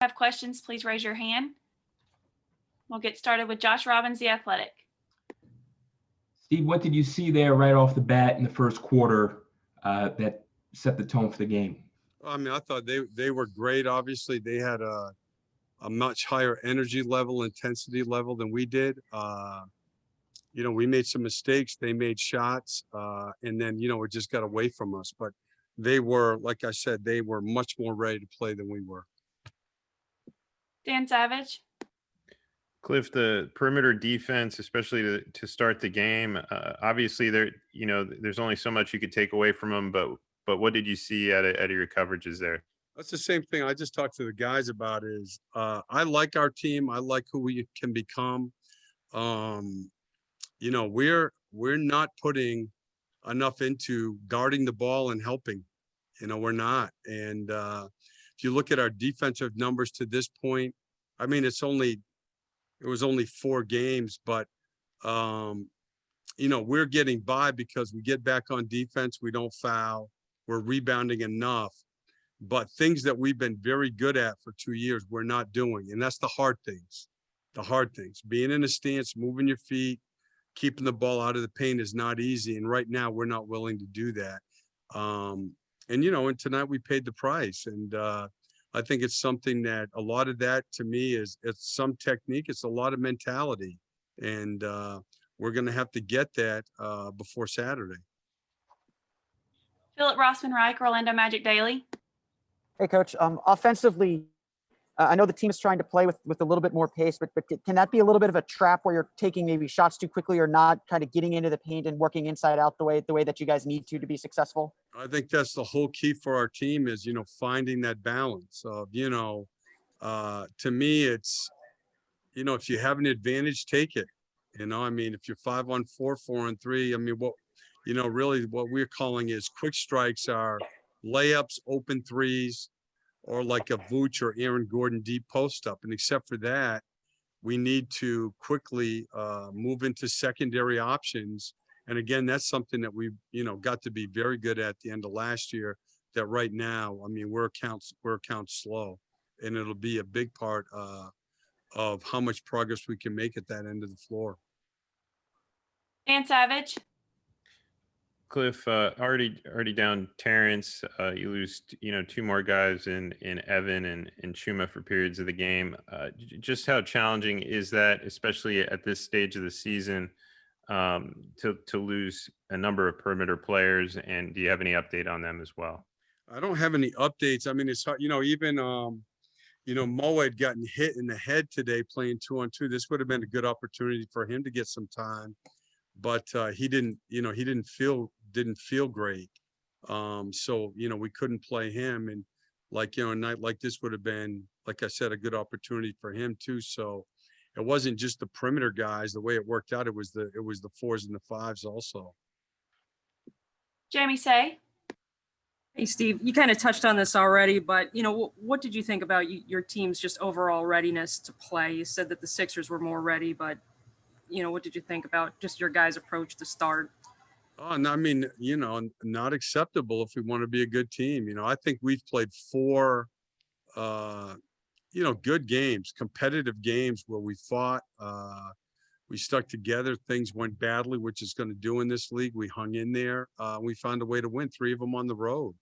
have questions, please raise your hand. We'll get started with Josh Robbins, The Athletic. Steve, what did you see there right off the bat in the first quarter that set the tone for the game? I mean, I thought they were great. Obviously, they had a much higher energy level, intensity level than we did. We made some mistakes. They made shots, and then, it just got away from us. But they were, like I said, they were much more ready to play than we were. Dan Savage. Cliff, the perimeter defense, especially to start the game, obviously there's only so much you could take away from them, but what did you see out of your coverages there? That's the same thing I just talked to the guys about is I like our team. I like who we can become. We're not putting enough into guarding the ball and helping. We're not. And if you look at our defensive numbers to this point, I mean, it was only 4 games, but we're getting by because we get back on defense. We don't foul. We're rebounding enough. But things that we've been very good at for 2 years, we're not doing. And that's the hard things. The hard things. Being in a stance, moving your feet, keeping the ball out of the paint is not easy. And right now, we're not willing to do that. And tonight we paid the price. And I think it's something that a lot of that to me it's some technique. It's a lot of mentality. And we're going to have to get that before Saturday. Philip Rossman-Reich, Orlando Magic Daily. Hey, Coach. Offensively, I know the team is trying to play with a little bit more pace, but can that be a little bit of a trap where you're taking maybe shots too quickly or not kind of getting into the paint and working inside out the way that you guys need to be successful? I think that's the whole key for our team is, finding that balance of, to me, it's, if you have an advantage, take it. I mean, if you're 5-on-4, 4-on-3, I mean, really what we're calling is quick strikes are layups, open threes, or like a Vooch or Aaron Gordon deep post up. And except for that, we need to quickly move into secondary options. And again, that's something that we've, got to be very good at the end of last year, that right now, I mean, we're account slow, and it'll be a big part of how much progress we can make at that end of the floor. Dan Savage. Cliff, already down Terrence. You lose, 2 more guys in Evan and Chuma for periods of the game. Just how challenging is that, especially at this stage of the season, to lose a number of perimeter players? And do you have any update on them as well? I don't have any updates. I mean, it's hard, even Mo had gotten hit in the head today playing 2-on-2. This would have been a good opportunity for him to get some time. But he didn't feel great. So, we couldn't play him. And a night like this would have been, like I said, a good opportunity for him too. So it wasn't just the perimeter guys, the way it worked out. It was the 4s and the 5s also. Jamie Say. Hey, Steve, you kind of touched on this already, but, what did you think about your team's just overall readiness to play? You said that the Sixers were more ready, but what did you think about just your guys' approach to start? Oh, no, I mean, not acceptable if we want to be a good team. I think we've played 4, good games, competitive games where we fought. We stuck together. Things went badly, which is going to do in this league. We hung in there. We found a way to win 3 of them on the road.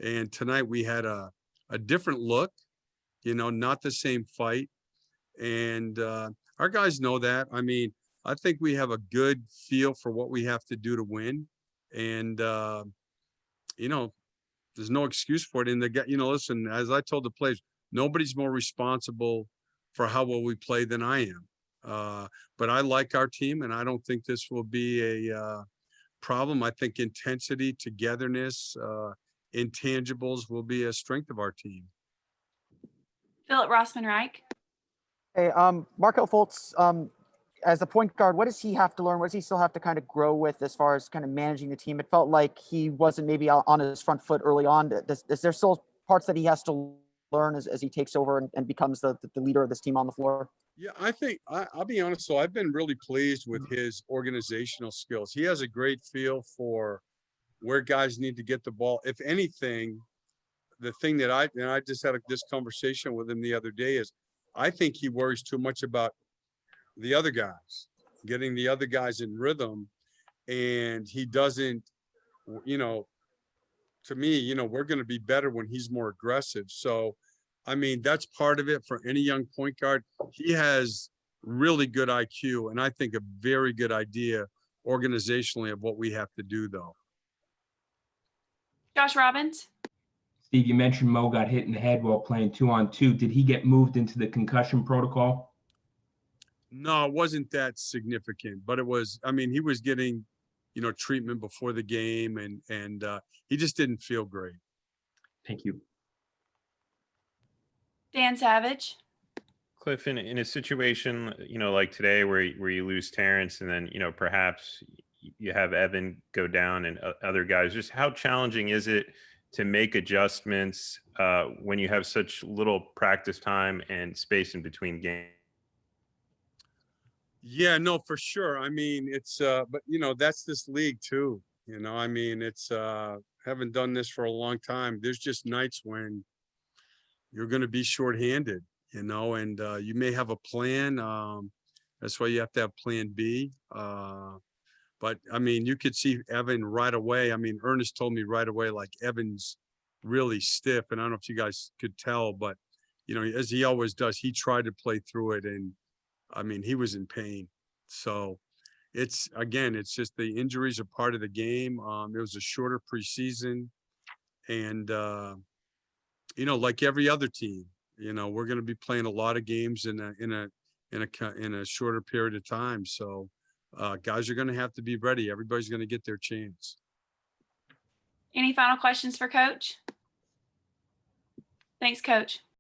And tonight we had a different look, not the same fight. And our guys know that. I mean, I think we have a good feel for what we have to do to win. And, there's no excuse for it. And listen, as I told the players, nobody's more responsible for how well we play than I am. But I like our team, and I don't think this will be a problem. I think intensity, togetherness, intangibles will be a strength of our team. Philip Rossman-Reich. Hey, Markel Fultz, as a point guard, what does he have to learn? What does he still have to kind of grow with as far as kind of managing the team? It felt like he wasn't maybe on his front foot early on. Is there still parts that he has to learn as he takes over and becomes the leader of this team on the floor? Yeah, I think I'll be honest. So I've been really pleased with his organizational skills. He has a great feel for where guys need to get the ball. If anything, the thing that I just had this conversation with him the other day is I think he worries too much about the other guys, getting the other guys in rhythm. And he doesn't, you know, to me, you know, we're going to be better when he's more aggressive. So, I mean, that's part of it for any young point guard. He has really good IQ and I think a very good idea organizationally of what we have to do though. Josh Robbins. Steve, you mentioned Mo got hit in the head while playing 2-on-2. Did he get moved into the concussion protocol? No, it wasn't that significant, but it was, I mean, he was getting, you know, treatment before the game and he just didn't feel great. Thank you. Dan Savage. Cliff, in a situation, you know, like today where you lose Terrence and then, you know, perhaps you have Evan go down and other guys, just how challenging is it to make adjustments when you have such little practice time and space in between games? Yeah, no, for sure. I mean, it's but you know, that's this league too. You know, I mean, it's haven't done this for a long time. There's just nights when you're going to be shorthanded, you know, and you may have a plan. That's why you have to have plan B. But I mean, you could see Evan right away. I mean, Ernest told me right away, like Evan's really stiff. And I don't know if you guys could tell, but you know, as he always does, he tried to play through it. And I mean, he was in pain. So it's, again, it's just the injuries are part of the game. It was a shorter preseason and, you know, like every other team, you know, we're going to be playing a lot of games in a shorter period of time. So guys are going to have to be ready. Everybody's going to get their chance. Any final questions for Coach? Thanks, Coach.